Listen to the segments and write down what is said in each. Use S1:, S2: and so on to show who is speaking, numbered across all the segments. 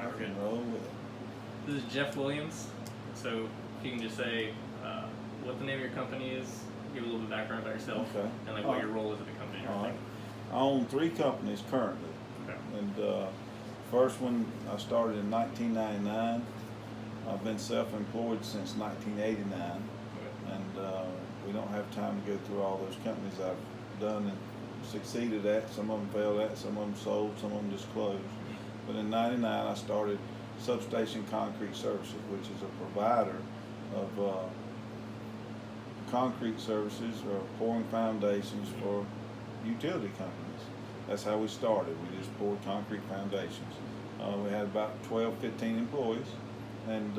S1: Rock
S2: Okay.
S1: and roll with it.
S2: This is Jeff Williams. So if you can just say what the name of your company is, give a little bit of background about yourself,
S1: Okay.
S2: and like what your role is at the company and
S1: All right.
S2: everything.
S1: I own 3 companies currently.
S2: Okay.
S1: And first one I started in 1999. I've been self-employed since 1989.
S2: Okay.
S1: And we don't have time to go through all those companies I've done and succeeded at. Some of them failed at, some of them sold, some of them just closed. But in 99 I started Substation Concrete Services, which is a provider of concrete services or pouring foundations for utility companies. That's how we started. We just poured concrete foundations. We had about 12, 15 employees, and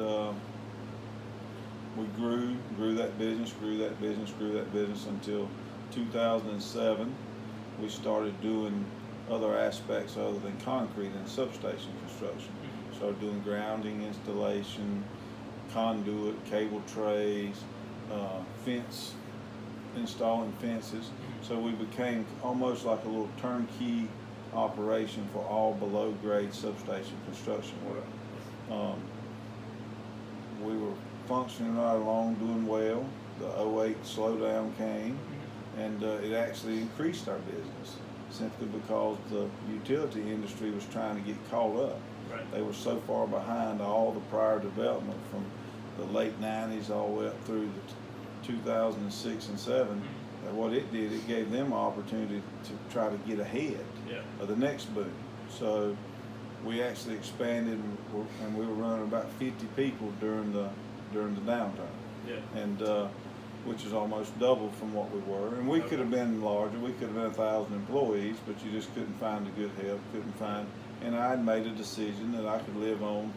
S1: we grew that business until 2007. We started doing other aspects other than concrete and substation construction. Started doing grounding, installation, conduit, cable trays, installing fences. So we became almost like a little turnkey operation for all below grade substation construction work. We were functioning right along, doing well. The 2008 slowdown came, and it actually increased our business simply because the utility industry was trying to get caught up.
S2: Right.
S1: They were so far behind all the prior development from the late 90s all the way up through the 2006 and 7. And what it did, it gave them an opportunity to try to get ahead of the next boom. So we actually expanded, and we were running about 50 people during the downturn. And which is almost double from what we were. And we could have been larger. We could have been 1,000 employees, but you just couldn't find the good help. Couldn't find. And I had made a decision that I could live on,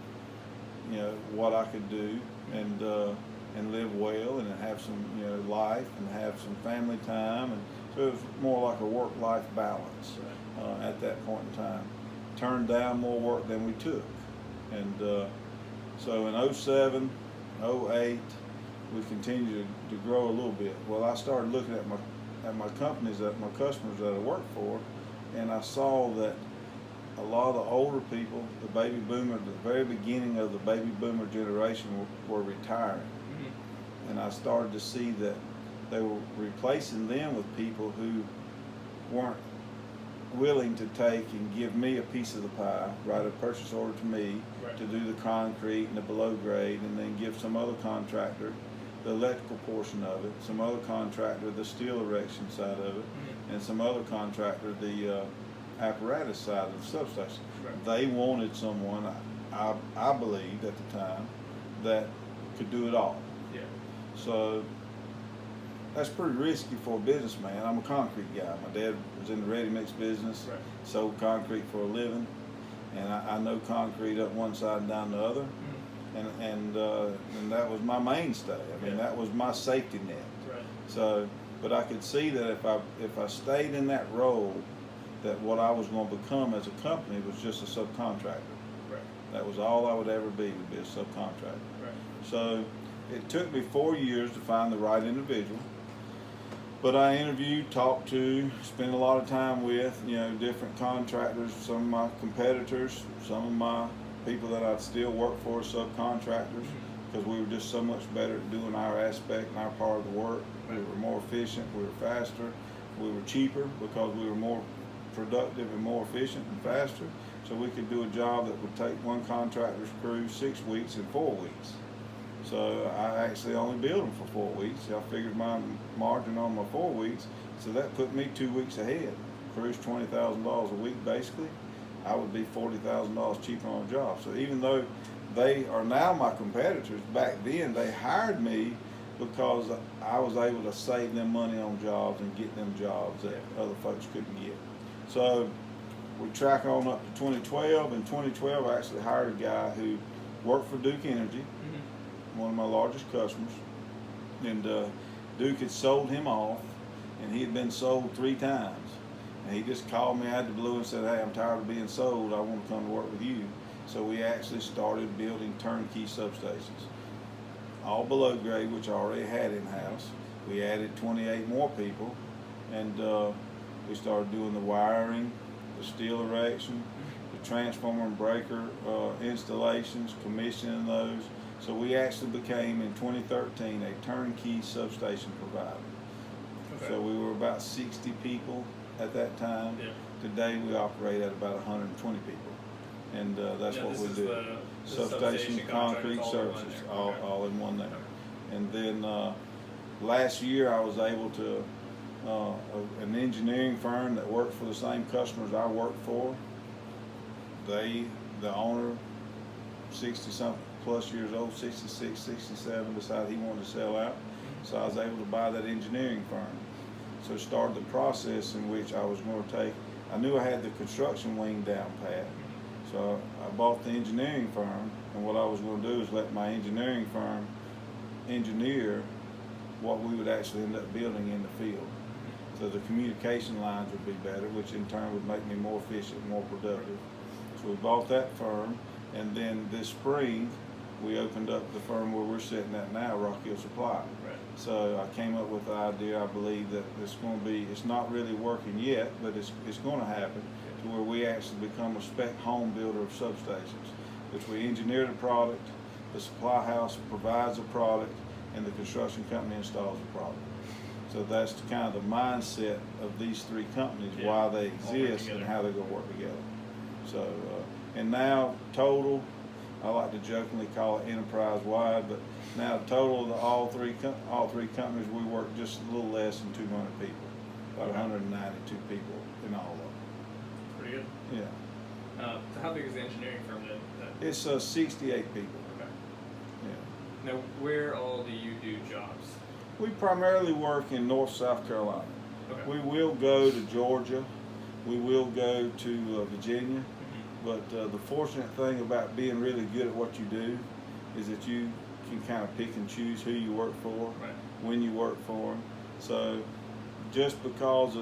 S1: what I could do, and live well, and have some, life, and have some family time. And so it was more like a work-life balance at that point in time. Turned down more work than we took. And so in 07, 08, we continued to grow a little bit. Well, I started looking at my companies, at my customers that I worked for, and I saw that a lot of the older people, the baby boomer, the very beginning of the baby boomer generation were retiring. And I started to see that they were replacing them with people who weren't willing to take and give me a piece of the pie, write a purchase order to me to do the concrete and the below grade, and then give some other contractor the electrical portion of it, some other contractor the steel erection side of it, and some other contractor the apparatus side of the substation. They wanted someone, I believed at the time, that could do it all. So that's pretty risky for a businessman. I'm a concrete guy. My dad was in the ready-mix business, sold concrete for a living, and I know concrete up one side and down the other. And that was my mainstay. I mean, that was my safety net. So, but I could see that if I stayed in that role, that what I was going to become as a company was just a subcontractor. That was all I would ever be, would be a subcontractor. So it took me 4 years to find the right individual. But I interviewed, talked to, spent a lot of time with, different contractors, some of my competitors, some of my people that I'd still work for, subcontractors, because we were just so much better at doing our aspect and our part of the work. We were more efficient, we were faster, we were cheaper because we were more productive and more efficient and faster. So we could do a job that would take one contractor's crew 6 weeks and 4 weeks. So I actually only billed them for 4 weeks. I figured my margin on my 4 weeks, so that put me 2 weeks ahead. Crew's $20,000 a week basically. I would be $40,000 cheaper on a job. So even though they are now my competitors, back then they hired me because I was able to save them money on jobs and get them jobs that other folks couldn't get. So we track on up to 2012. In 2012, I actually hired a guy who worked for Duke Energy, one of my largest customers, and Duke had sold him off, and he had been sold 3 times. And he just called me out of the blue and said, "Hey, I'm tired of being sold. I want to come to work with you." So we actually started building turnkey substations, all below grade, which I already had in-house. We added 28 more people, and we started doing the wiring, the steel erection, the transformer and breaker installations, commissioning those. So we actually became in 2013 a turnkey substation provider.
S2: Okay.
S1: So we were about 60 people at that time.
S2: Yeah.
S1: Today we operate at about 120 people, and that's what we do. Substation concrete services, all in one there.
S2: Okay.
S1: And then last year I was able to, an engineering firm that worked for the same customers I worked for, the owner, 60-something plus years old, 66, 67, decided he wanted to sell out. So I was able to buy that engineering firm. So started the process in which I was going to take, I knew I had the construction wing down pat. So I bought the engineering firm, and what I was going to do is let my engineering firm engineer what we would actually end up building in the field. So the communication lines would be better, which in turn would make me more efficient, more productive. So we bought that firm, and then this spring we opened up the firm where we're sitting at now, Rock Hill Supply.
S2: Right.
S1: So I came up with the idea, I believe that it's going to be, it's not really working yet, but it's going to happen, to where we actually become a spec home builder of substations, which we engineer the product, the supply house provides the product, and the construction company installs the product. So that's kind of the mindset of these three companies, why they exist and how they're going to work together. So, and now total, I like to jokingly call it enterprise-wide, but now total of all three companies, we work just a little less than 200 people, about 192 people in all of them.
S2: Pretty good.
S1: Yeah.
S2: So how big is the engineering firm then?
S1: It's 68 people.
S2: Okay.
S1: Yeah.
S2: Now, where all do you do jobs?
S1: We primarily work in North South Carolina.
S2: Okay.
S1: We will go to Georgia. We will go to Virginia. But the fortunate thing about being really good at what you do is that you can kind of pick and choose who you work for,
S2: Right.
S1: when you work for them. So just because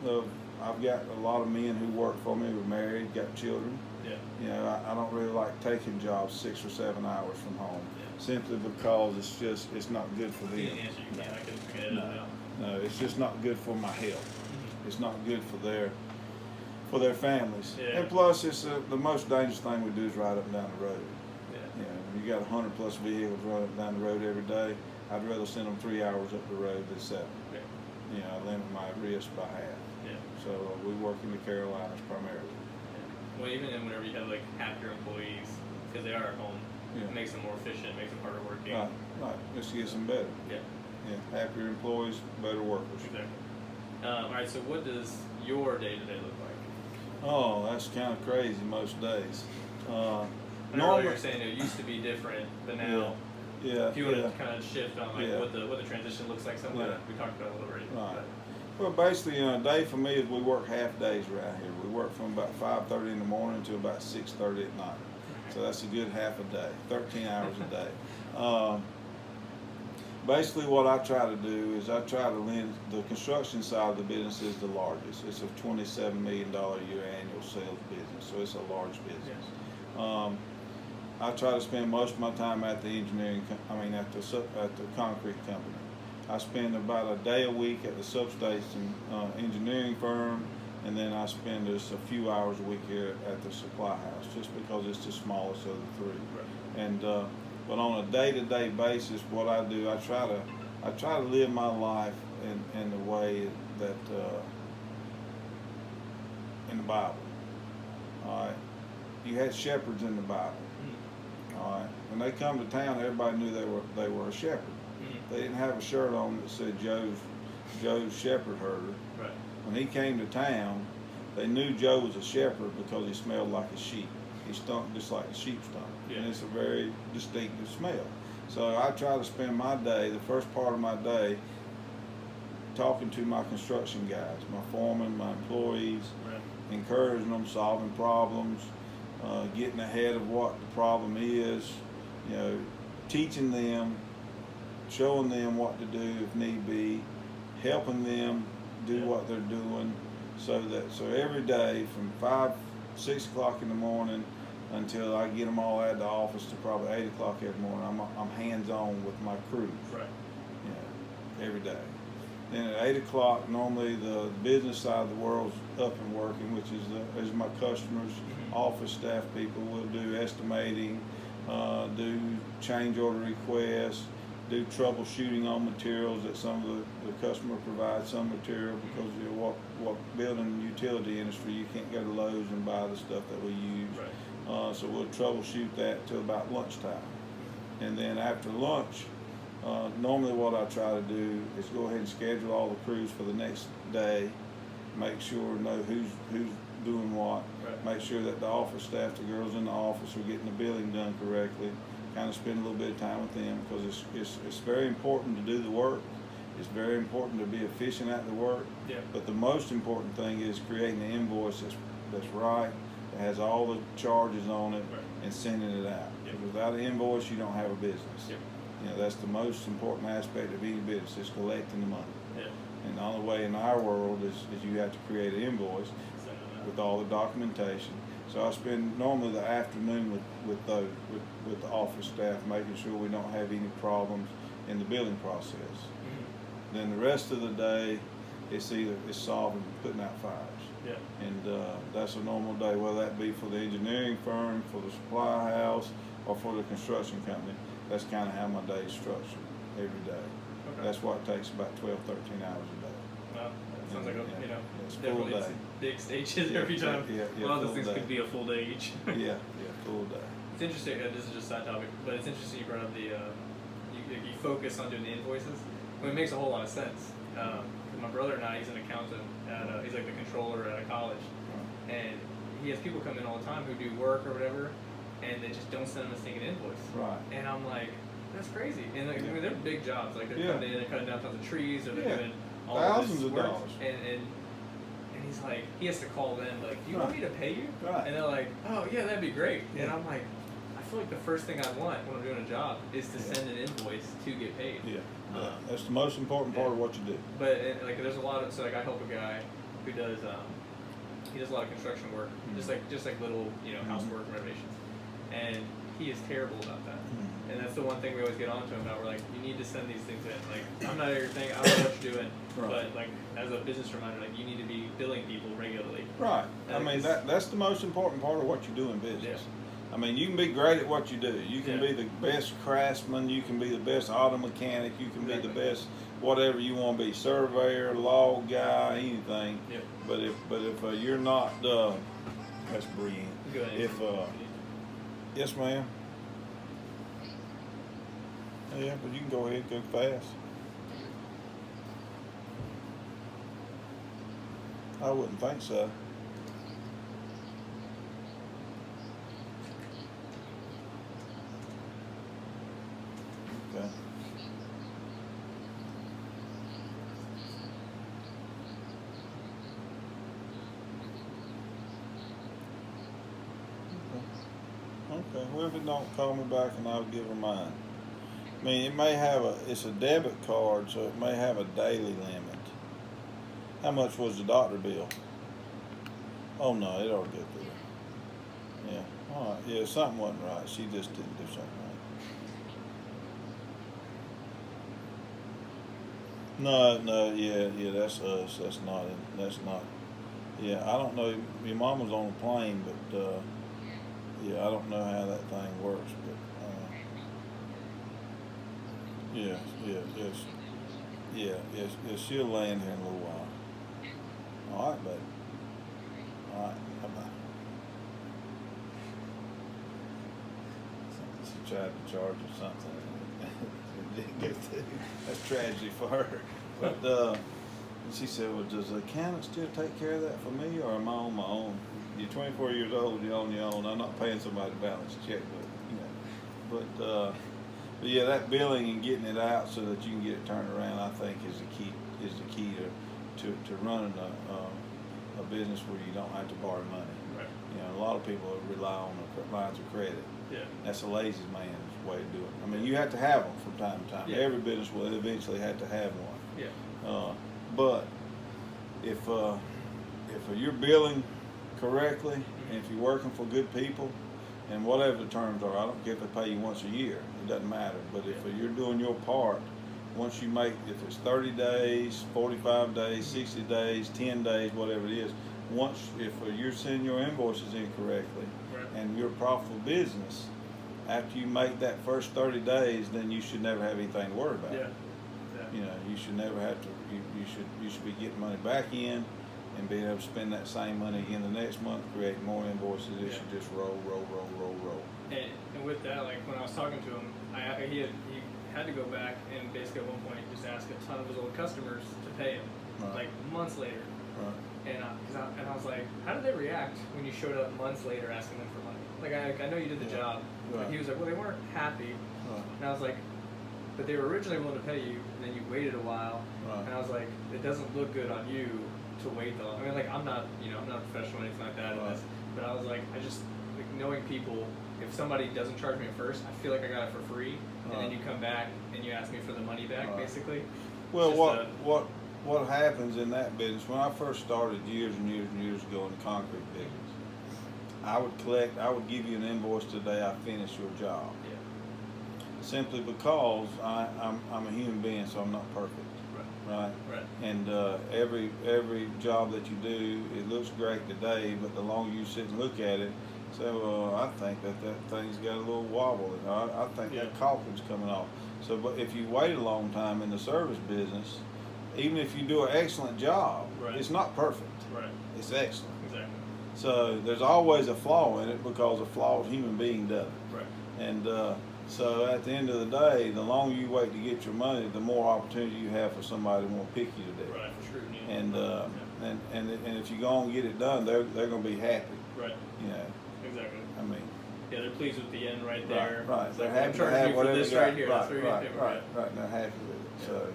S1: of I've got a lot of men who work for me, who are married, got children.
S2: Yeah.
S1: You know, I don't really like taking jobs 6 or 7 hours from home,
S2: Yeah.
S1: simply because it's not good for them.
S2: You can answer, you can't. I can edit it out.
S1: No, it's just not good for my health. It's not good for their families.
S2: Yeah.
S1: And plus, it's the most dangerous thing we do is ride up and down the road.
S2: Yeah.
S1: You know, when you got 100 plus vehicles running up and down the road every day, I'd rather send them 3 hours up the road than 7.
S2: Yeah.
S1: You know, I limit my risk by half.
S2: Yeah.
S1: So we work in the Carolinas primarily.
S2: Yeah. Well, even then, whenever you have like happier employees, because they are at home, it makes them more efficient, makes them harder working.
S1: Right. Just gets them better.
S2: Yeah.
S1: Yeah. Happier employees, better workers.
S2: Exactly. All right. So, what does your day-to-day look like?
S1: Oh, that's kind of crazy most days.
S2: I know earlier you were saying it used to be different, but now,
S1: Yeah.
S2: if you want to kind of shift on like
S1: Yeah.
S2: what the transition looks like, something that we talked about a little already.
S1: Right. Well, basically, a day for me is we work half days around here. We work from about 5:30 in the morning to about 6:30 at night. So that's a good half a day, 13 hours a day. Basically, what I try to do is I try to lend, the construction side of the business is the largest. It's a $27 million a year annual sales business, so it's a large business.
S2: Yes.
S1: I try to spend most of my time at the at the concrete company. I spend about a day a week at the substation engineering firm, and then I spend just a few hours a week here at the supply house, just because it's the smallest of the three.
S2: Right.
S1: And but on a day-to-day basis, what I do, I try to live my life in the way that in the Bible. All right, you had shepherds in the Bible. All right, when they come to town, everybody knew they were a shepherd. They didn't have a shirt on that said Joe's shepherd herder.
S2: Right.
S1: When he came to town, they knew Joe was a shepherd because he smelled like a sheep. He stunk just like a sheep stunk.
S2: Yeah.
S1: And it's a very distinctive smell. So I try to spend my day, the first part of my day, talking to my construction guys, my foremen, my employees,
S2: Right.
S1: encouraging them, solving problems, getting ahead of what the problem is, you know, teaching them, showing them what to do if need be, helping them do what they're doing, so every day from 6 o'clock in the morning until I get them all out of the office to probably 8 o'clock every morning, I'm hands-on with my crew.
S2: Right.
S1: You know, every day. Then at 8 o'clock, normally the business side of the world's up and working, which is my customers, office staff people will do estimating, do change order requests, do troubleshooting on materials that some of the customer provides some material, because you know, what building utility industry, you can't go to Lowe's and buy the stuff that we use.
S2: Right.
S1: So we'll troubleshoot that till about lunchtime. And then after lunch, normally what I try to do is go ahead and schedule all the crews for the next day, make sure, know who's doing what,
S2: Right.
S1: make sure that the office staff, the girls in the office, are getting the billing done correctly, kind of spend a little bit of time with them, because it's very important to do the work. It's very important to be efficient at the work.
S2: Yeah.
S1: But the most important thing is creating an invoice that's right, that has all the charges on it,
S2: Right.
S1: and sending it out.
S2: Yeah.
S1: Without an invoice, you don't have a business.
S2: Yeah.
S1: You know, that's the most important aspect of any business, is collecting the money.
S2: Yeah.
S1: And the only way in our world is you have to create an invoice
S2: So,
S1: with all the documentation. So I spend normally the afternoon with the office staff, making sure we don't have any problems in the billing process. Then the rest of the day, it's solving, putting out fires.
S2: Yeah.
S1: And that's a normal day, whether that be for the engineering firm, for the supply house, or for the construction company. That's kind of how my day is structured every day.
S2: Okay.
S1: That's what it takes, about 12, 13 hours a day.
S2: Well, that sounds like a,
S1: Yeah.
S2: you know,
S1: It's a full
S2: definitely
S1: day.
S2: some big stages every time.
S1: Yeah,
S2: A lot of those
S1: full
S2: things
S1: day.
S2: could be a full day each.
S1: Yeah, full day.
S2: It's interesting. This is just a side topic, but it's interesting you brought up the you focus on doing the invoices. Well, it makes a whole lot of sense. My brother and I, he's an accountant. He's like the controller at a college, and he has people come in all the time who do work or whatever, and they just don't send him a single invoice.
S1: Right.
S2: And I'm like, that's crazy. And like, I mean, they're big jobs. Like they're
S1: Yeah.
S2: coming in and cutting down tons of trees, or they're
S1: Yeah.
S2: doing all
S1: Thousands
S2: this
S1: of
S2: work.
S1: dollars.
S2: And he's like, he has to call them like, do you want me to pay you?
S1: Right.
S2: And they're like, oh yeah, that'd be great. And
S1: Yeah.
S2: I'm like, I feel like the first thing I want when I'm doing a job is to
S1: Yeah.
S2: send an invoice to get paid.
S1: Yeah. That's the most important part of what you do.
S2: But like, there's a lot of, so like I help a guy who does he does a lot of construction work, just like little, you know, housework renovations, and he is terrible about that. And that's the one thing we always get on to him about. We're like, you need to send these things in. Like, I'm not at your thing, I don't know what you're doing,
S1: Right.
S2: but like as a business reminder, like you need to be billing people regularly.
S1: Right. I mean,
S2: Because-
S1: that's the most important part of what you do in business. I mean, you can be great at what you do. You can be the best craftsman. You can be the best auto mechanic. You can be the best whatever you want to be, surveyor, log guy, anything.
S2: Yeah.
S1: But if you're not, that's Brienne.
S2: Go ahead.
S1: If yes, ma'am. Yeah, but you can go ahead, go fast. I wouldn't think so. Okay. Okay, well, if it don't, call me back and I'll give her mine. I mean, it may have it's a debit card, so it may have a daily limit. How much was the doctor bill? Oh no, it ought to go through. Yeah, all right, yeah, something wasn't right. She just didn't do something right. No, yeah, that's us. That's not, yeah, I don't know, your mom was on a plane, but, yeah, I don't know how that thing works, but, yes, she'll land here in a little while. All right, baby. All right, bye-bye. She tried to charge or something. It didn't go through. That's tragedy for her. But and she said, well, does the accountant still take care of that for me, or am I on my own? You're 24 years old, you're on your own. I'm not paying somebody to balance a checkbook, you know. But yeah, that billing and getting it out so that you can get it turned around, I think, is the key to running a business where you don't have to borrow money.
S2: Right.
S1: You know, a lot of people rely on the lines of credit.
S2: Yeah.
S1: That's a lazy man's way to do it. I mean, you have to have them from time to time.
S2: Yeah.
S1: Every business will eventually have to have one.
S2: Yeah.
S1: But if you're billing correctly, and if you're working for good people, and whatever the terms are, I don't care if they pay you once a year, it doesn't matter. But if you're doing your part once you make, if it's 30 days, 45 days, 60 days, 10 days, whatever it is, if you're sending your invoices incorrectly and you're a profitable business, after you make that first 30 days, then you should never have anything to worry about.
S2: Yeah.
S1: You know, you should never have to, you should be getting money back in and being able to spend that same money again the next month, creating more invoices. It should just roll.
S2: And with that, like when I was talking to him, he had to go back and basically at one point just ask a ton of his old customers to pay him, like months later.
S1: Right.
S2: And I was like, how did they react when you showed up months later asking them for money? Like I know you did the job, but he was like, well, they weren't happy. And I was like, but they were originally willing to pay you, and then you waited a while. And I was like, it doesn't look good on you to wait though. I mean, like I'm not a professional or anything like that in this, but I was like, I just like knowing people. If somebody doesn't charge me at first, I feel like I got it for free, and then you come back and you ask me for the money back, basically.
S1: Well, what happens in that business? When I first started years and years ago in the concrete business, I would give you an invoice the day I finished your job.
S2: Yeah.
S1: Simply because I'm a human being, so I'm not perfect. Right. And every job that you do, it looks great today, but the longer you sit and look at it, say, well, I think that thing's got a little wobble. I think that caulking's coming off. So, but if you wait a long time in the service business, even if you do an excellent job, it's not perfect. It's excellent.
S2: Exactly.
S1: So there's always a flaw in it because a flawed human being does it. And so at the end of the day, the longer you wait to get your money, the more opportunity you have for somebody to want to pick you to death.
S2: Right, for scrutiny.
S1: And if you go and get it done, they're going to be happy.
S2: Right.
S1: You know.
S2: Exactly.
S1: I mean.
S2: Yeah, they're pleased with the end right there.
S1: Right. They're
S2: like,
S1: happy to have whatever
S2: this
S1: they got.
S2: right here.
S1: Right. They're happy with it.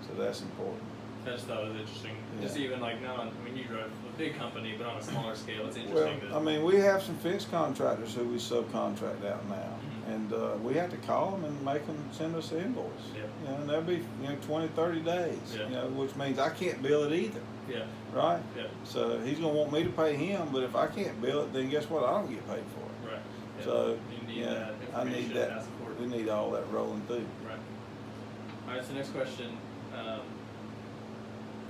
S1: So that's important.
S2: I just thought it was interesting. Just even like now, I mean, you drive a big company, but on a smaller scale, it's interesting.
S1: Well, I mean, we have some fixed contractors who we subcontract out now, and we have to call them and make them send us an invoice.
S2: Yeah.
S1: You know, and that'll be 20, 30 days.
S2: Yeah.
S1: You know, which means I can't bill it either.
S2: Yeah.
S1: Right.
S2: Yeah.
S1: So he's gonna want me to pay him, but if I can't bill it, then guess what? I don't get paid for it.
S2: Right. Yeah.
S1: So
S2: you need that
S1: I need that. We need all that rolling through.
S2: Right. All right. So next question.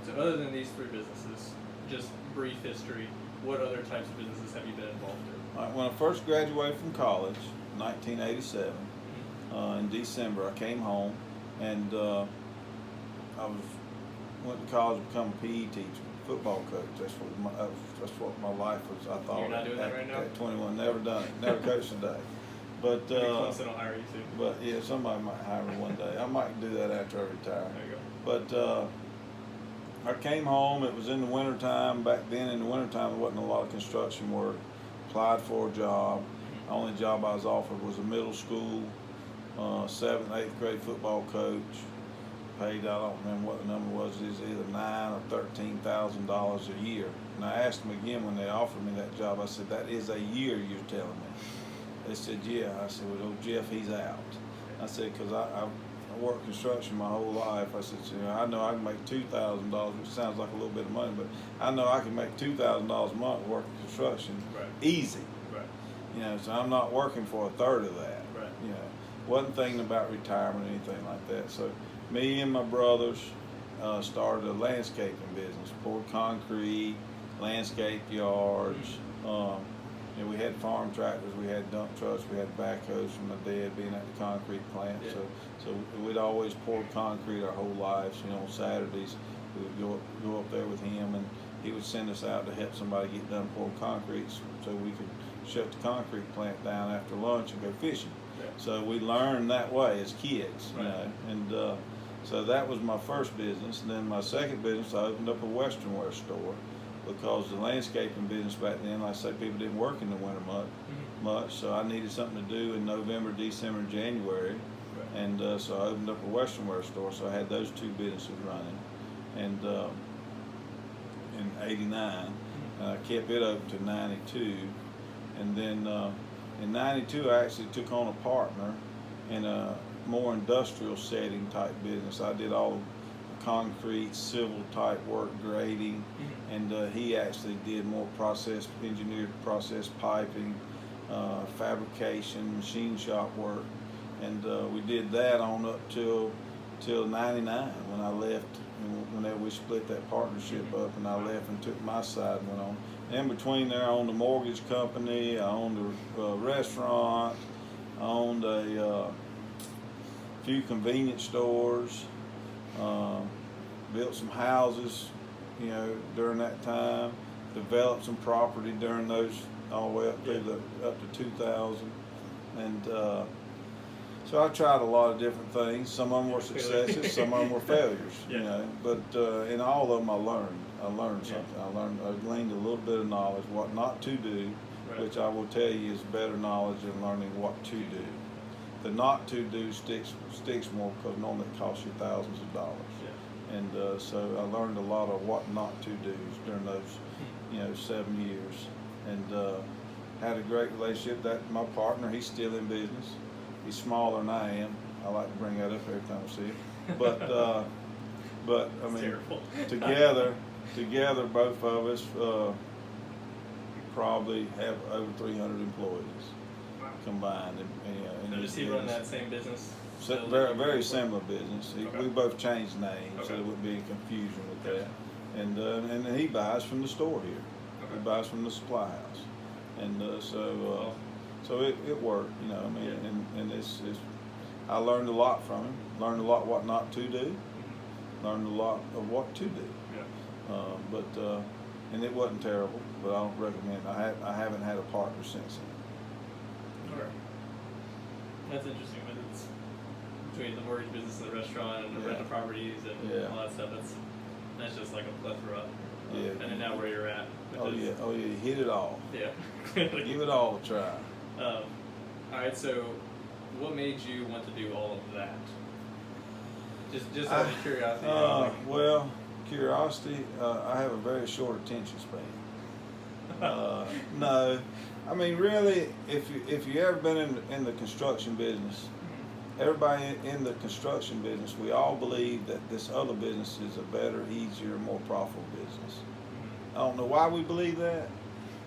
S2: So other than these three businesses, just brief history, what other types of businesses have you been involved in?
S1: All right, when I first graduated from college, 1987, in December, I came home and went to college to become a PE teacher, football coach. That's what my life was. I thought.
S2: You're not doing that right now?
S1: At 21, never done it. Never coached a day. But
S2: Clemson will hire you soon.
S1: But yeah, somebody might hire me one day. I might do that after I retire.
S2: There you go.
S1: But I came home. It was in the wintertime. Back then, in the wintertime, there wasn't a lot of construction work. Applied for a job. The only job I was offered was a middle school, 7th, 8th grade football coach. Paid, I don't remember what the number was. It was either $9,000 or $13,000 a year. And I asked them again when they offered me that job. I said, "That is a year you're telling me?" They said, "Yeah." I said, "Well, Jeff, he's out." I said, "Because I worked construction my whole life." I said, "I know I can make $2,000, which sounds like a little bit of money, but I know I can make $2,000 a month working construction easy."
S2: Right.
S1: You know, so I'm not working for a third of that.
S2: Right.
S1: You know, wasn't thinking about retirement or anything like that. So me and my brothers started a landscaping business, poured concrete, landscape yards. And we had farm tractors, we had dump trucks, we had backhoes from my dad being at the concrete plant.
S2: Yeah.
S1: So we'd always poured concrete our whole lives. You know, on Saturdays we would go up there with him, and he would send us out to help somebody get done pouring concrete, so we could shut the concrete plant down after lunch and go fishing.
S2: Yeah.
S1: So we learned that way as kids, you
S2: Right.
S1: know. And so that was my first business. And then my second business, I opened up a western wear store, because the landscaping business back then, like I say, people didn't work in the winter much, so I needed something to do in November, December, and January.
S2: Right.
S1: And so I opened up a western wear store, so I had those two businesses running. And in '89, and I kept it open to '92. And then in '92, I actually took on a partner in a more industrial setting type business. I did all concrete, civil type work, grading, and he actually did more engineered process piping, fabrication, machine shop work, and we did that on up till till '99 when I left. Whenever we split that partnership up, and I left and took my side and went on. In between there, I owned a mortgage company. I owned a restaurant. I owned a few convenience stores. Built some houses, during that time. Developed some property during those all the way up to 2000, and so I tried a lot of different things. Some of them were successes, some of them were failures. But in all of them, I learned something. I gleaned a little bit of knowledge what not to do, which I will tell you is better knowledge than learning what to do. The not to do sticks more because normally it costs you thousands of dollars. And so I learned a lot of what not to do during those 7 years, and had a great relationship. That my partner, he's still in business. He's smaller than I am. I like to bring that up every time I see him. But I mean, together, both of us probably have over 300 employees combined.
S2: So does he run that same business?
S1: Very similar business. We both changed names, so there wouldn't be any confusion with that. And he buys from the store here. He buys from the supply house, and so it worked. And it's I learned a lot from him. Learned a lot what not to do. Learned a lot of what to do. And it wasn't terrible, but I don't recommend. I haven't had a partner since then.
S2: Okay. That's interesting. But it's between the mortgage business and the restaurant and the rental properties and all that stuff. That's just like a plethora. And then now where you're at.
S1: You hit it all.
S2: Yeah.
S1: Give it all a try.
S2: All right. So, what made you want to do all of that? Just out of curiosity.
S1: Well, curiosity. I have a very short attention span. No, I mean really, if you ever been in the construction business, everybody in the construction business, we all believe that this other business is a better, easier, more profitable business. I don't know why we believe that,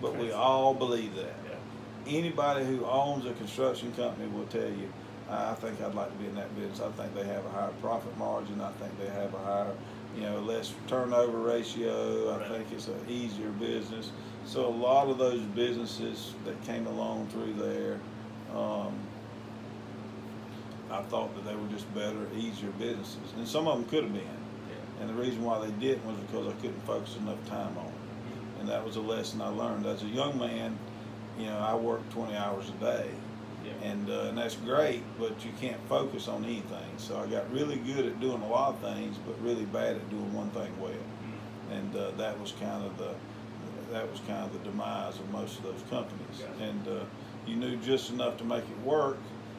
S1: but we all believe that. Anybody who owns a construction company will tell you, I think I'd like to be in that business. I think they have a higher profit margin. I think they have a higher, less turnover ratio. I think it's an easier business. So a lot of those businesses that came along through there, I thought that they were just better, easier businesses. And some of them could have been. And the reason why they didn't was because I couldn't focus enough time on it. And that was a lesson I learned. As a young man, I worked 20 hours a day. And that's great, but you can't focus on anything. So I got really good at doing a lot of things, but really bad at doing one thing well. And that was kind of the demise of most of those companies. And you knew just enough to make it work,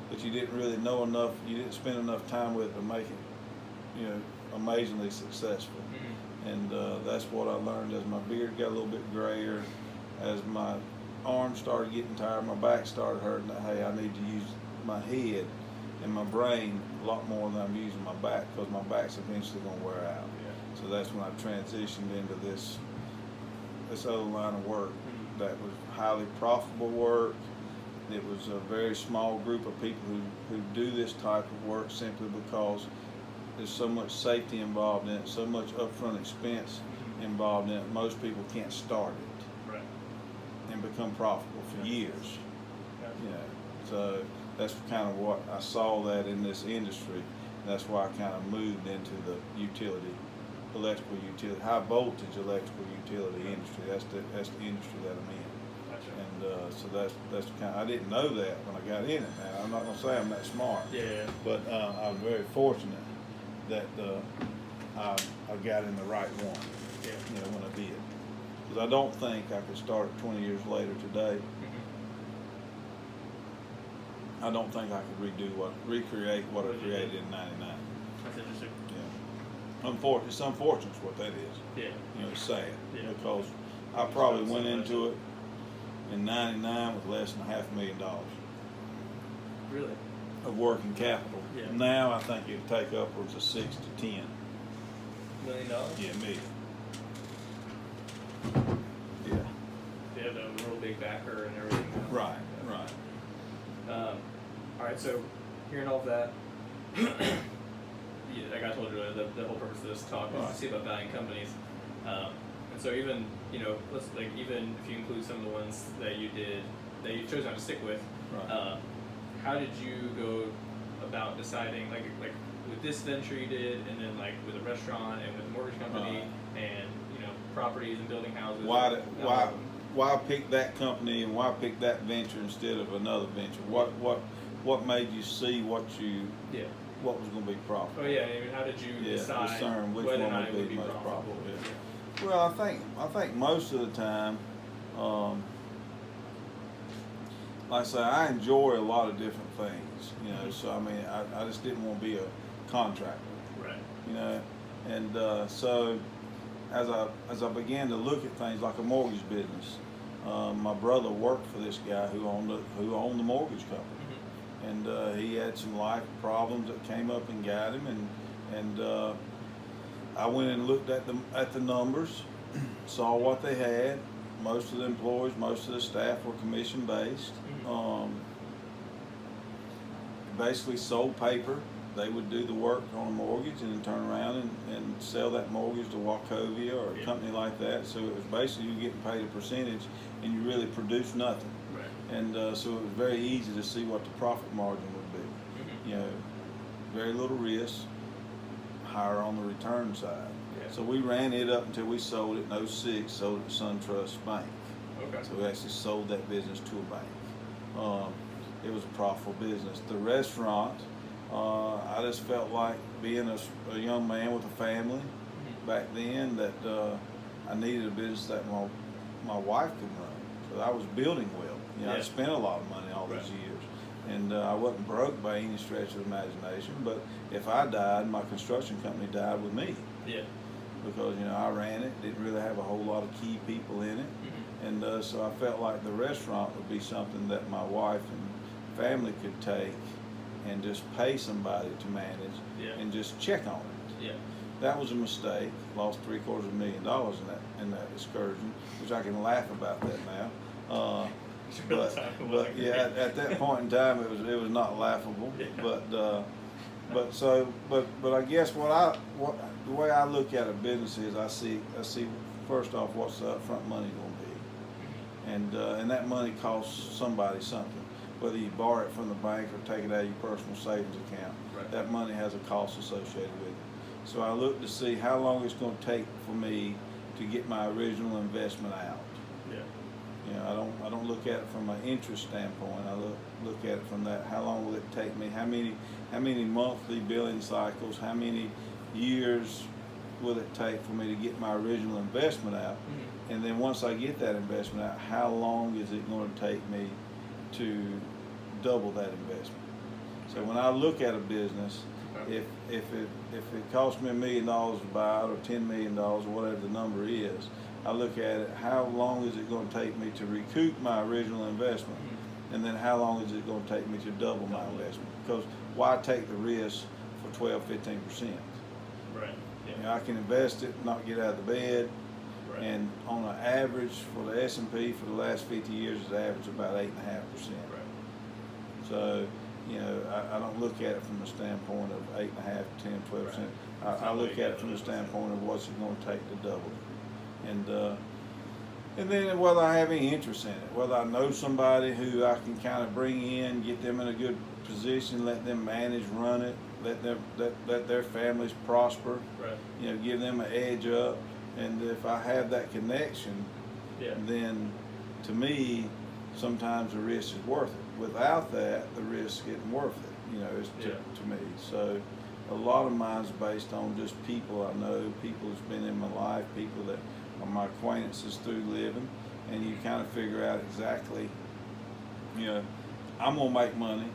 S1: but you didn't really know enough. You didn't spend enough time with it to make it, amazingly successful. And that's what I learned as my beard got a little bit grayer, as my arms started getting tired, my back started hurting. Hey, I need to use my head and my brain a lot more than I'm using my back, because my back's eventually going to wear out. So that's when I transitioned into this other line of work that was highly profitable work. It was a very small group of people who do this type of work simply because there's so much safety involved in it, so much upfront expense involved in it. Most people can't start it and become profitable for years. So that's kind of what I saw that in this industry. That's why I kind of moved into the electrical utility, high voltage electrical utility industry. That's the industry that I'm in. And so that's kind of, I didn't know that when I got in it. Now I'm not gonna say I'm that smart. But I was very fortunate that I got in the right one. When I did. Because I don't think I could start 20 years later today. I don't think I could recreate what I created in '99.
S2: That's interesting.
S1: It's unfortunate is what that is. It's sad. Because I probably went into it in '99 with less than $500,000.
S2: Really?
S1: Of working capital. Now I think it'd take upwards of $6 to $10
S2: million.
S1: Yeah, million.
S2: They have a real big backer and everything.
S1: Right.
S2: All right, so hearing all of that, like I told you earlier, the whole purpose of this talk is
S1: Right.
S2: to see about valuing companies. And so even, even if you include some of the ones that you did, that you chose not to stick with,
S1: Right.
S2: how did you go about deciding, like with this venture you did, and then like with a restaurant and with a mortgage company, and properties and building houses?
S1: Why pick that company and why pick that venture instead of another venture? What made you see what was going to be profitable?
S2: Oh yeah, I mean, how did you decide
S1: discern which
S2: whether or
S1: one
S2: not it
S1: would
S2: would
S1: be
S2: be
S1: most
S2: profitable?
S1: profitable? Yeah. Well, I think most of the time, like I say, I enjoy a lot of different things. So I mean, I just didn't want to be a contractor.
S2: Right.
S1: And so as I began to look at things like a mortgage business, my brother worked for this guy who owned the mortgage company, and he had some life problems that came up and got him, and I went and looked at the numbers, saw what they had. Most of the employees, most of the staff were commission based. Basically sold paper. They would do the work on a mortgage and then turn around and sell that mortgage to Wachovia or a company like that. So it was basically you getting paid a percentage and you really produce nothing.
S2: Right.
S1: And so it was very easy to see what the profit margin would be. Very little risk, higher on the return side.
S2: Yeah.
S1: So we ran it up until we sold it in 06, sold it to SunTrust Bank.
S2: Okay.
S1: So we actually sold that business to a bank. It was a profitable business. The restaurant, I just felt like being a young man with a family back then that I needed a business that my wife could run. So I was building well. I spent a lot of money all these years. And I wasn't broke by any stretch of the imagination, but if I died, my construction company died with me.
S2: Yeah.
S1: Because I ran it, didn't really have a whole lot of key people in it, and so I felt like the restaurant would be something that my wife and family could take and just pay somebody to manage and just check on it.
S2: Yeah.
S1: That was a mistake. Lost $750,000 in that excursion, which I can laugh about that now. But yeah, at that point in time, it was not laughable.
S2: Yeah.
S1: But I guess the way I look at a business is I see first off what's the upfront money going to be, and that money costs somebody something. Whether you borrow it from the bank or take it out of your personal savings account, that money has a cost associated with it. So I look to see how long it's going to take for me to get my original investment out. I don't look at it from an interest standpoint. I look at it from that. How long will it take me? How many monthly billing cycles? How many years will it take for me to get my original investment out? And then once I get that investment out, how long is it going to take me to double that investment? So when I look at a business, if it costs me $1 million to buy it, or $10 million, or whatever the number is, I look at it, how long is it going to take me to recoup my original investment? And then how long is it going to take me to double my investment? Because why take the risk for 12, 15%?
S2: Right. Yeah.
S1: I can invest it, not get out of the bed,
S2: Right.
S1: and on an average for the S&P for the last 50 years, it's averaged about 8.5%.
S2: Right.
S1: So, I don't look at it from the standpoint of 8.5, 10, 12%.
S2: Right.
S1: I look at it from the standpoint of what's it going to take to double it. And then whether I have any interest in it, whether I know somebody who I can kind of bring in, get them in a good position, let them manage, run it, let their families prosper,
S2: Right.
S1: Give them an edge up. And if I have that connection, then to me, sometimes the risk is worth it. Without that, the risk isn't worth it, to me. So a lot of mine's based on just people I know, people who's been in my life, people that are my acquaintances through living, and you kind of figure out exactly, I'm gonna make money,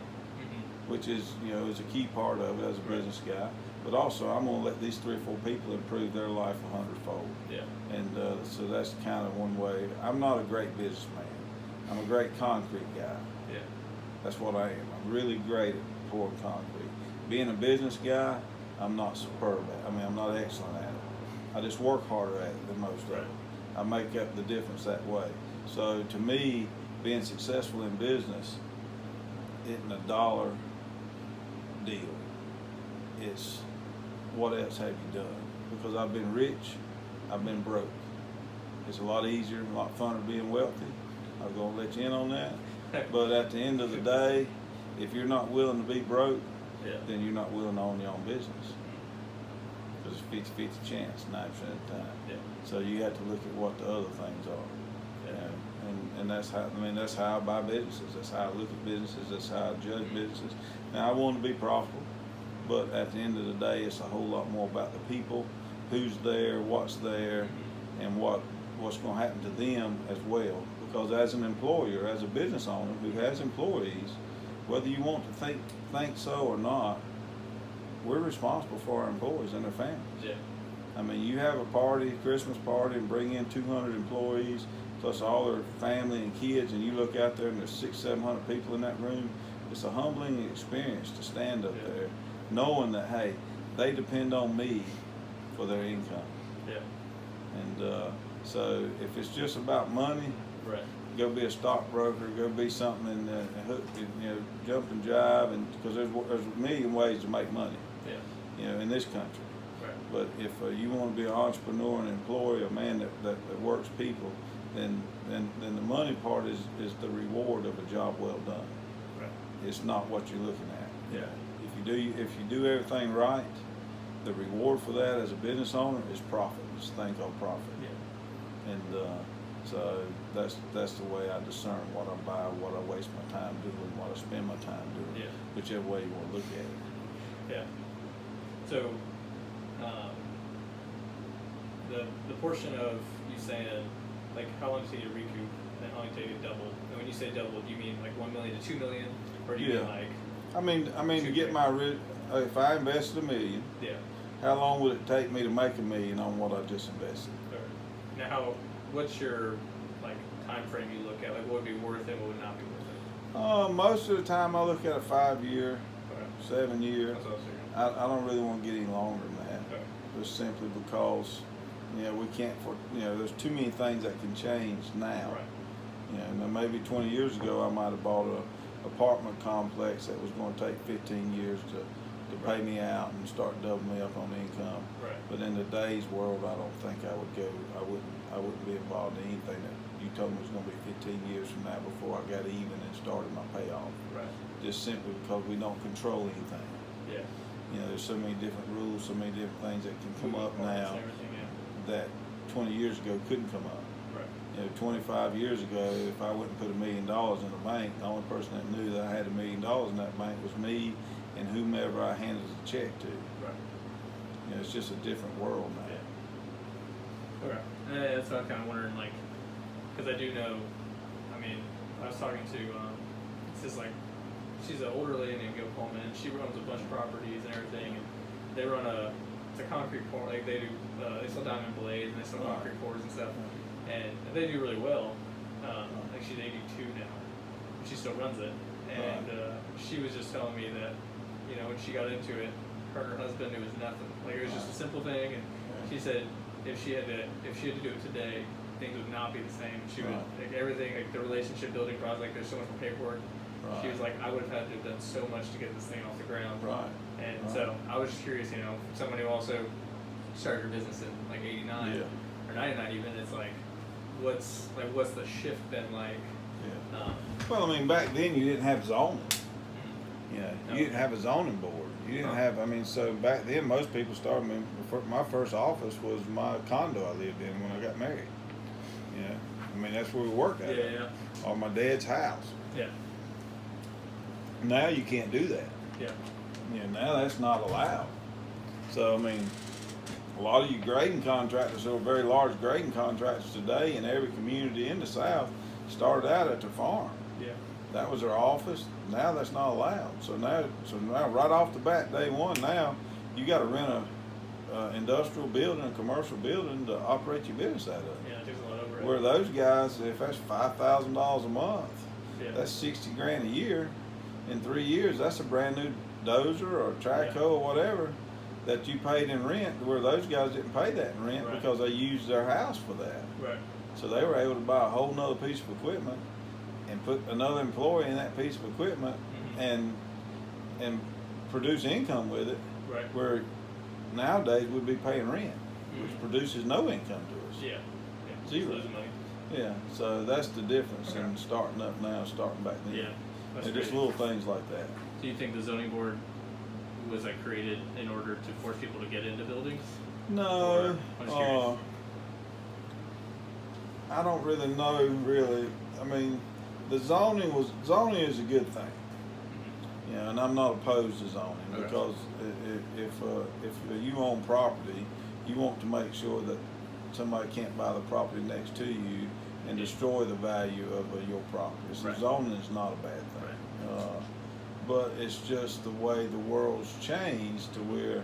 S1: which is a key part of it as a business guy. But also, I'm gonna let these 3 or 4 people improve their life 100-fold.
S2: Yeah.
S1: And so that's kind of one way. I'm not a great businessman. I'm a great concrete guy.
S2: Yeah.
S1: That's what I am. I'm really great at pouring concrete. Being a business guy, I'm not superb at it. I'm not excellent at it. I just work harder at it than most of it. I make up the difference that way. So to me, being successful in business isn't a dollar deal. It's what else have you done? Because I've been rich, I've been broke. It's a lot easier and a lot funner being wealthy. I'm going to let you in on that. But at the end of the day, if you're not willing to be broke, then you're not willing to own your own business. Because it's 50-50 chance 9% of the time. So you have to look at what the other things are. And that's how, I mean, that's how I buy businesses. That's how I look at businesses. That's how I judge businesses. Now, I want to be profitable, but at the end of the day, it's a whole lot more about the people, who's there, what's there, and what's going to happen to them as well. Because as an employer, as a business owner who has employees, whether you want to think so or not, we're responsible for our employees and their families. I mean, you have a party, Christmas party, and bring in 200 employees, plus all their family and kids, and you look out there and there's 600-700 people in that room. It's a humbling experience to stand up there, knowing that, hey, they depend on me for their income. And so if it's just about money, go be a stockbroker, go be something in jump and jive, and because there's a million ways to make money, in this country. But if you want to be an entrepreneur and employee, a man that works people, then the money part is the reward of a job well done. It's not what you're looking at. If you do everything right, the reward for that as a business owner is profit. It's a thing called profit. And so that's the way I discern what I buy, what I waste my time doing, what I spend my time doing, whichever way you want to look at it.
S2: So the portion of you saying, like, how long does it take you to recoup and how long does it take you to double? And when you say double, do you mean like 1 million to 2 million, or do you mean like? I mean to get if I invested $1 million, how long would it take me to make $1 million on what I just invested? Now, what's your like time frame you look at? Like, what would be worth it? What would not be worth it?
S1: Most of the time, I look at a 5-year, 7-year.
S2: That's what I was figuring.
S1: I don't really want to get any longer than that. Just simply because, we can't. There's too many things that can change now. Maybe 20 years ago, I might have bought an apartment complex that was going to take 15 years to pay me out and start doubling me up on income. But in today's world, I don't think I would go. I wouldn't be involved in anything that you told me was going to be 15 years from now before I got even and started my payoff. Just simply because we don't control anything. There's so many different rules, so many different things that can come up now that 20 years ago couldn't come up. 25 years ago, if I wouldn't put $1 million in the bank, the only person that knew that I had $1 million in that bank was me and whomever I handed the check to. It's just a different world now.
S2: That's what I'm kind of wondering, like, because I do know, I mean, I was talking to, it's just like, she's an older lady named Gil Coleman, and she runs a bunch of properties and everything, and they run it's a concrete pour, like they do, they sell diamond blades and they sell concrete pours and stuff, and they do really well. Like, she's 82 now, and she still runs it, and she was just telling me that, when she got into it, her and her husband, it was nothing. Like, it was just a simple thing, and she said if she had to do it today, things would not be the same. She would, like, everything, like the relationship building process, like there's so much more paperwork. She was like, I would have had to have done so much to get this thing off the ground. And so I was just curious, someone who also started her business in like 89 or 99 even, it's like, what's the shift been like?
S1: Well, I mean, back then you didn't have zoning. You didn't have a zoning board. You didn't have, so back then most people started, my first office was my condo I lived in when I got married. That's where we worked at. Or my dad's house. Now you can't do that. Now that's not allowed. So, a lot of you grading contractors, or very large grading contractors today in every community in the South, started out at their farm. That was their office. Now that's not allowed. So now right off the bat, day one, now you got to rent a industrial building, a commercial building to operate your business out of.
S2: It takes a lot over.
S1: Where those guys, if that's $5,000 a month, that's $60,000 a year. In 3 years, that's a brand new dozer or a Traco or whatever that you paid in rent. Where those guys didn't pay that in rent because they used their house for that. So they were able to buy a whole nother piece of equipment and put another employee in that piece of equipment and produce income with it. Where nowadays we'd be paying rent, which produces no income to us.
S2: Yeah.
S1: Zero.
S2: Losing money.
S1: Yeah, so that's the difference
S2: Okay.
S1: in starting up now, and starting back then.
S2: Yeah. That's
S1: And just
S2: great.
S1: little things like that.
S2: Do you think the zoning board was like created in order to force people to get into buildings?
S1: No,
S2: I'm just curious.
S1: I don't really know. Really, I mean, the zoning is a good thing. Yeah, and I'm not opposed to zoning
S2: Okay.
S1: because if you own property, you want to make sure that somebody can't buy the property next to you and destroy the value of your property. So
S2: Right.
S1: zoning is not a bad thing. But it's just the way the world's changed to where,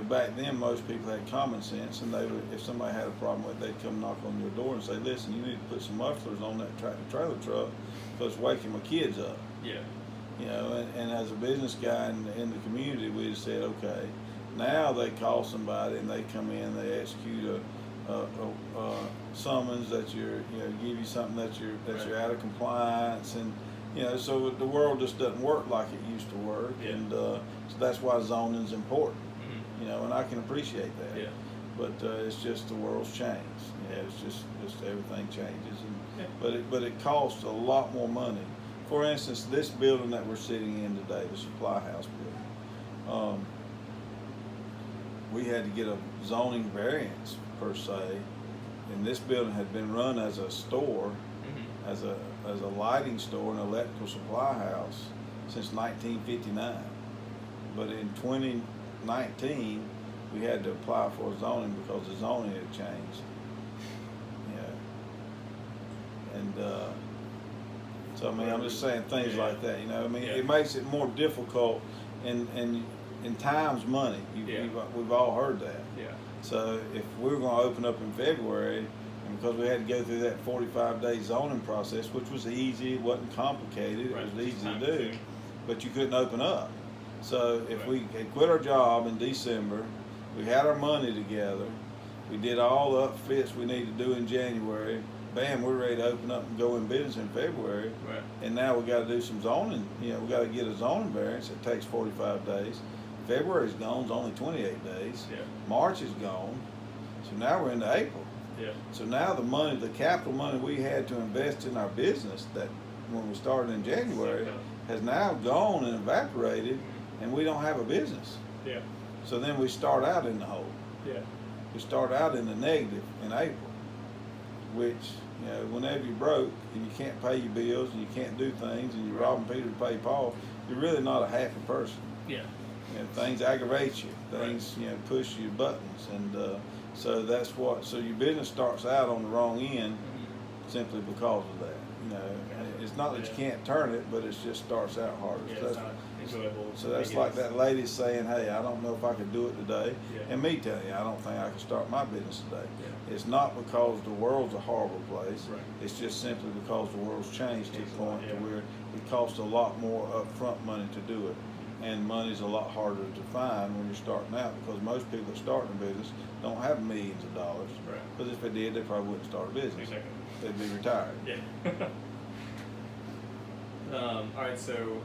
S1: back then most people had common sense, and they would, if somebody had a problem with it, they'd come knock on your door and say, listen, you need to put some mufflers on that tractor trailer truck because it's waking my kids up.
S2: Yeah.
S1: And as a business guy in the community, we just said, okay, now they call somebody and they come in, they execute a summons that give you something that you're out of compliance, and so the world just doesn't work like it used to work,
S2: Yeah.
S1: and so that's why zoning's important,
S2: Mm-hmm.
S1: and I can appreciate that.
S2: Yeah.
S1: But it's just the world's changed. It's just everything changes,
S2: Yeah.
S1: but it costs a lot more money. For instance, this building that we're sitting in today, the supply house building, we had to get a zoning variance per se, and this building had been run as a store,
S2: Mm-hmm.
S1: as a lighting store and electrical supply house since 1959. But in 2019, we had to apply for a zoning because the zoning had changed. And so I mean, I'm just saying things like that. I mean,
S2: Yeah.
S1: it makes it more difficult, and time's money. We've all heard that.
S2: Yeah.
S1: So if we were going to open up in February, and because we had to go through that 45-day zoning process, which was easy, it wasn't complicated,
S2: Right.
S1: it was easy
S2: Time
S1: to do,
S2: consuming.
S1: but you couldn't open up. So if
S2: Right.
S1: we had quit our job in December, we had our money together, we did all the upfits we needed to do in January, bam, we're ready to open up and go in business in February.
S2: Right.
S1: And now we got to do some zoning. We got to get a zoning variance. It takes 45 days. February's gone. It's only 28 days.
S2: Yeah.
S1: March is gone. So now we're into April.
S2: Yeah.
S1: So now the capital money we had to invest in our business that when we started in January has now gone and evaporated, and we don't have a business.
S2: Yeah.
S1: So then we start out in the hole.
S2: Yeah.
S1: We start out in the negative in April, which, whenever you're broke and you can't pay your bills and you can't do things and you're robbing Peter to pay Paul, you're really not a happy person.
S2: Yeah.
S1: Things aggravate you, things, push your buttons, and so so your business starts out on the wrong end simply because of that. It's not that you can't turn it, but it just starts out harder.
S2: Yeah,
S1: So
S2: it's not enjoyable.
S1: so that's like that lady saying, hey, I don't know if I could do it today.
S2: Yeah.
S1: And me telling you, I don't think I can start my business today.
S2: Yeah.
S1: It's not because the world's a horrible place.
S2: Right.
S1: It's just simply because the world's changed to the
S2: Changed a lot,
S1: point to
S2: yeah.
S1: where it costs a lot more upfront money to do it. And money's a lot harder to find when you're starting out, because most people that start in a business don't have millions of dollars.
S2: Right.
S1: Because if they did, they probably wouldn't start a business.
S2: Exactly.
S1: They'd be retired.
S2: Yeah. All right, so